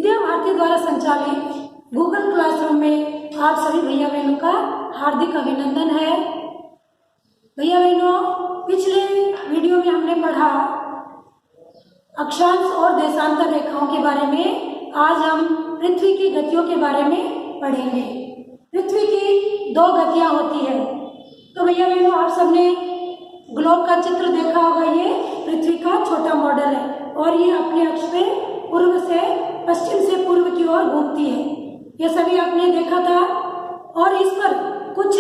विद्या भारती द्वारा संचालित Google classroom में आप सभी भैया बहनों का हार्दिक अभिनंदन है। भैया बहनों, पिछले वीडियो में हमने पढ़ा अक्षांश और देशांतर रेखाओं के बारे में। आज हम पृथ्वी की गतियों के बारे में पढ़ेंगे। पृथ्वी की 2 गतियां होती है। तो भैया बहनों, आप सबने ग्लोब का चित्र देखा होगा। ये पृथ्वी का छोटा मॉडल है और ये अपने अक्ष पे पूर्व से पश्चिम से पूर्व की ओर घूमती है। ये सभी आपने देखा था और इस पर कुछ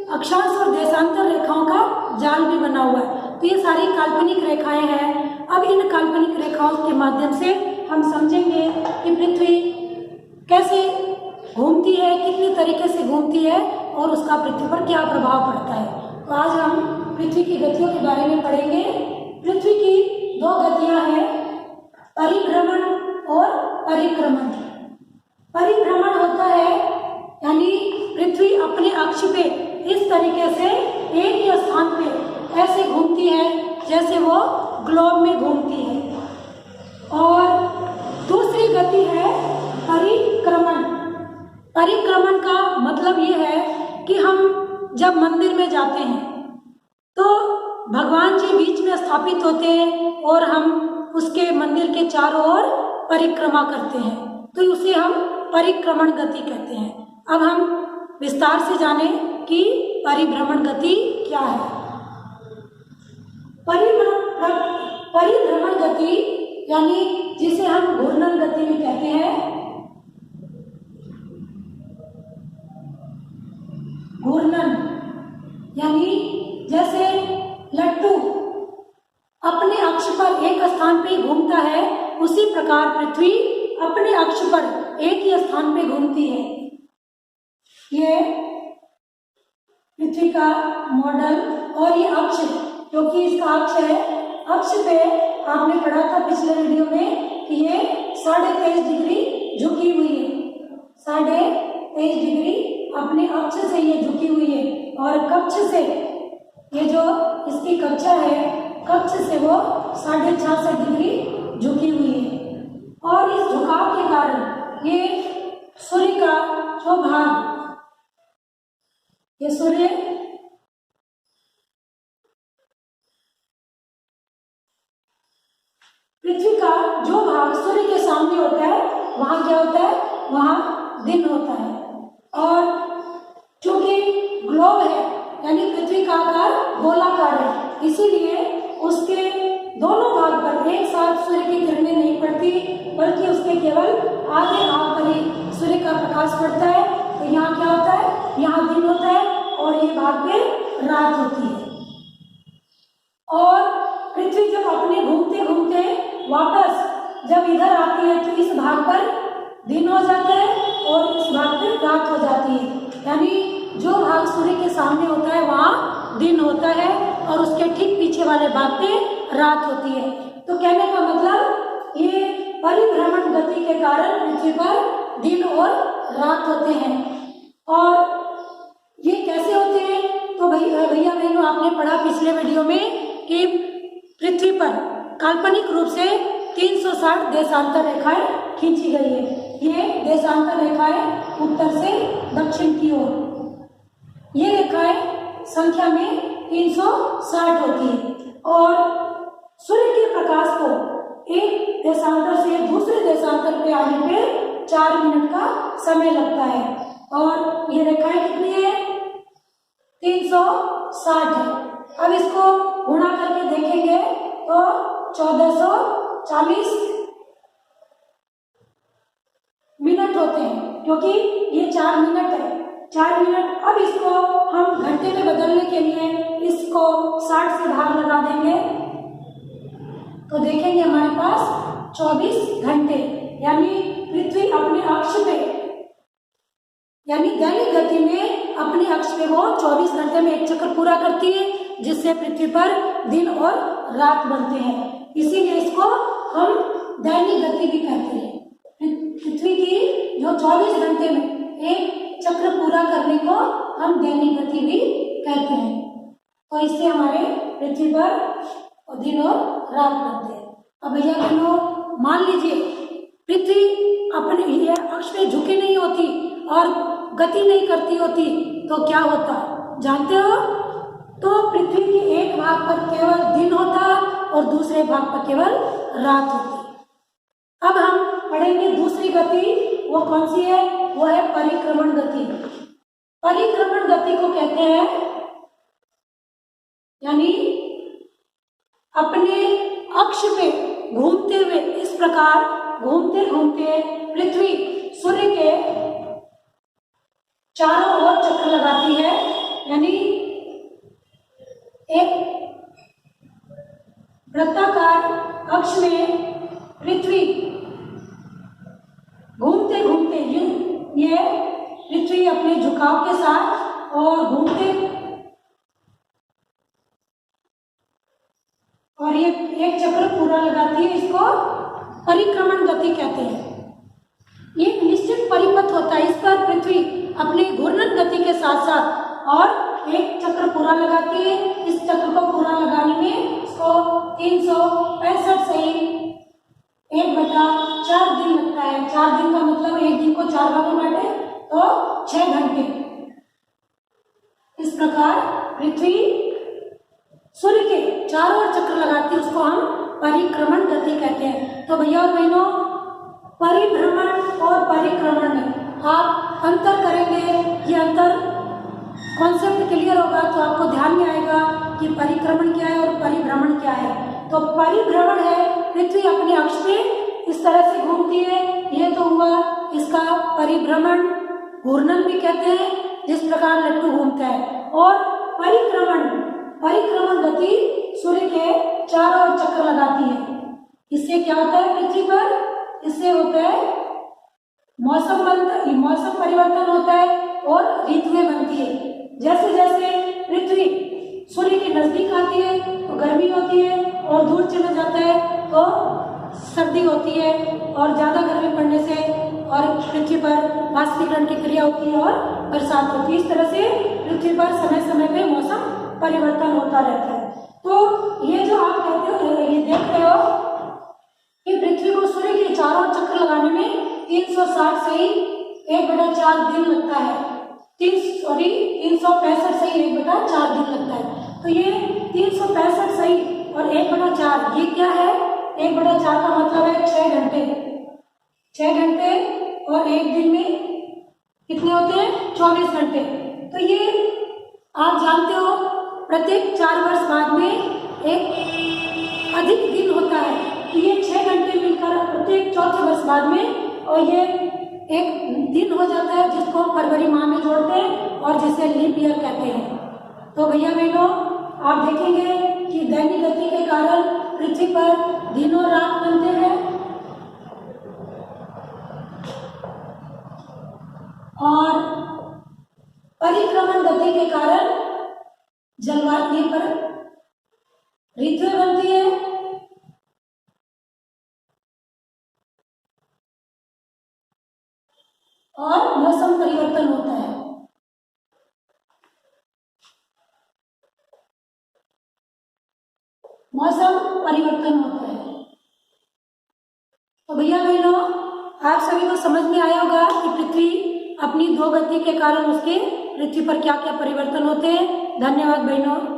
अक्षांश और देशांतर रेखाओं का जाल भी बना हुआ है। तो ये सारी काल्पनिक रेखाएं हैं। अब इन काल्पनिक रेखाओं के माध्यम से हम समझेंगे कि पृथ्वी कैसे घूमती है, कितने तरीके से घूमती है और उसका पृथ्वी पर क्या प्रभाव पड़ता है। तो आज हम पृथ्वी की गतियों के बारे में पढ़ेंगे। पृथ्वी की 2 गतियां हैं, परिभ्रमण और परिक्रमण। परिभ्रमण होता है यानी पृथ्वी अपने अक्ष पे इस तरीके से एक ही स्थान पे ऐसे घूमती है जैसे वो ग्लोब में घूमती है। और दूसरी गति है परिक्रमण। परिक्रमण का मतलब ये है कि हम जब मंदिर में जाते हैं तो भगवान जी बीच में स्थापित होते हैं और हम उसके मंदिर के चारों ओर परिक्रमा करते हैं, तो उसे हम परिक्रमण गति कहते हैं। अब हम विस्तार से जानें कि परिभ्रमण गति क्या है। परिभ्रमण गति यानी जिसे हम घूर्णन गति भी कहते हैं। घूर्णन यानी जैसे लट्टू अपने अक्ष पर एक स्थान पे घूमता है, उसी प्रकार पृथ्वी अपने अक्ष पर एक ही स्थान पे घूमती है। ये पृथ्वी का मॉडल और ये अक्ष, क्योंकि इसका अक्ष है, अक्ष पे आपने पढ़ा था पिछले वीडियो में कि ये 23.5 डिग्री झुकी हुई है। 23.5 डिग्री अपने अक्ष से ये झुकी हुई है और कक्ष से ये जो इसकी कक्षा है, कक्ष से वो 66.5 डिग्री झुकी हुई है। और इस झुकाव के कारण ये सूर्य का जो भाग, ये सूर्य पृथ्वी का जो भाग सूर्य के सामने होता है वहां क्या होता है, वहां दिन होता है। और चूंकि ग्लोब है यानी पृथ्वी का आकार गोलाकार है, इसीलिए उसके दोनों भाग पर एक साथ सूर्य की किरणें नहीं पड़ती, बल्कि उसके केवल आधे भाग पर ही सूर्य का प्रकाश पड़ता है। तो यहाँ क्या होता है, यहाँ दिन होता है और ये भाग पे रात होती है। और पृथ्वी जब अपने घूमते घूमते वापस जब इधर आती है तो इस भाग पर दिन हो जाता है और इस भाग पे रात हो जाती है। यानी जो भाग सूर्य के सामने होता है वहाँ दिन होता है और उसके ठीक पीछे वाले भाग पे रात होती है। तो कहने का मतलब ये परिभ्रमण गति के कारण पृथ्वी पर दिन और रात होते हैं। और ये कैसे होते हैं, तो भैया बहनों, आपने पढ़ा पिछले वीडियो में कि पृथ्वी पर काल्पनिक रूप से 360 देशांतर रेखाएं खींची गई है। ये देशांतर रेखाएं उत्तर से दक्षिण की ओर, ये रेखाएं संख्या में 360 होती है। और सूर्य के प्रकाश को एक देशांतर से दूसरे देशांतर पे आने पे 4 मिनट का समय लगता है। और ये रेखाएं कितनी है, 360 है। अब इसको गुणा करके देखेंगे तो 1440 मिनट होते हैं, क्योंकि ये 4 मिनट है। 4 मिनट। अब इसको हम घंटे में बदलने के लिए इसको 60 से भाग लगा देंगे तो देखेंगे हमारे पास 24 घंटे। यानी पृथ्वी अपने अक्ष पे यानी दैनिक गति में अपने अक्ष पे वो 24 घंटे में एक चक्कर पूरा करती है, जिससे पृथ्वी पर दिन और रात बनते हैं। इसीलिए इसको हम दैनिक गति भी कहते हैं। पृथ्वी की जो 24 घंटे में एक चक्र पूरा करने को हम दैनिक गति भी कहते हैं। तो इससे हमारे पृथ्वी पर दिन और रात बनते हैं। अब भैया बहनों, मान लीजिए पृथ्वी अपने ये अक्ष पे झुकी नहीं होती और गति नहीं करती होती तो क्या होता जानते हो? तो पृथ्वी के एक भाग पर केवल दिन होता और दूसरे भाग पर केवल रात होती। अब हम पढ़ेंगे दूसरी गति, वो कौन सी है? वो है परिक्रमण गति। परिक्रमण गति को कहते हैं, यानी अपने अक्ष पे घूमते हुए, इस प्रकार घूमते घूमते पृथ्वी सूर्य के चारों ओर चक्कर लगाती है, यानी एक वृत्ताकार अक्ष में पृथ्वी घूमते घूमते ये पृथ्वी अपने झुकाव के साथ और घूमते और ये एक चक्र पूरा लगाती है, इसको परिक्रमण गति कहते हैं। ये एक निश्चित परिपथ होता है, इस पर पृथ्वी अपने घूर्णन गति के साथ साथ और एक चक्र पूरा लगाती है। इस चक्र को पूरा लगाने में इसको 365 सही 1/4 दिन लगता है। 4 दिन का मतलब एक दिन को 4 भागों में बांटे तो 6 घंटे। इस प्रकार पृथ्वी सूर्य के चारों ओर चक्कर लगाती है, उसको हम परिक्रमण गति कहते हैं। तो भैया और बहनों, परिभ्रमण और परिक्रमण में आप अंतर करेंगे, ये अंतर कॉन्सेप्ट क्लियर होगा तो आपको ध्यान में आएगा कि परिक्रमण क्या है और परिभ्रमण क्या है। तो परिभ्रमण है पृथ्वी अपने अक्ष पे इस तरह से घूमती है, ये तो हुआ इसका परिभ्रमण, घूर्णन भी कहते हैं, जिस प्रकार लट्टू घूमता है। और परिक्रमण गति सूर्य के चारों ओर चक्कर लगाती है। इससे क्या होता है पृथ्वी पर? इससे होता है मौसम परिवर्तन होता है और ऋतुएं बनती है। जैसे जैसे पृथ्वी सूर्य के नजदीक आती है तो गर्मी होती है और दूर चला जाता है तो सर्दी होती है, और ज्यादा गर्मी पड़ने से और पृथ्वी पर वाष्पीकरण की क्रिया होती है और बरसात होती है। इस तरह से पृथ्वी पर समय समय पे मौसम परिवर्तन होता रहता है। तो ये जो आप कहते हो, ये देख रहे हो कि पृथ्वी को सूर्य के चारों चक्कर लगाने में 360 सही 1/4 दिन लगता है। 365 सही 1/4 दिन लगता है। तो ये 365 सही और 1/4 ये क्या है? 1/4 का मतलब है 6 घंटे। 6 घंटे और एक दिन में कितने होते हैं? 24 घंटे। तो ये आप जानते हो प्रत्येक 4 वर्ष बाद में एक अधिक दिन होता है, तो ये 6 घंटे मिलकर प्रत्येक चौथे वर्ष बाद में और ये एक दिन हो जाता है, जिसको फरवरी माह में जोड़ते हैं और जिसे लीप ईयर कहते हैं। तो भैया बहनों, आप देखेंगे कि दैनिक गति के कारण पृथ्वी पर दिन और रात बनते हैं और परिक्रमण गति के कारण जलवायु पर ऋतुएं बनती है और मौसम परिवर्तन होता है। मौसम परिवर्तन होता है। तो भैया बहनों, आप सभी को समझ में आया होगा कि पृथ्वी अपनी 2 गति के कारण उसके पृथ्वी पर क्या क्या परिवर्तन होते हैं। धन्यवाद बहनों।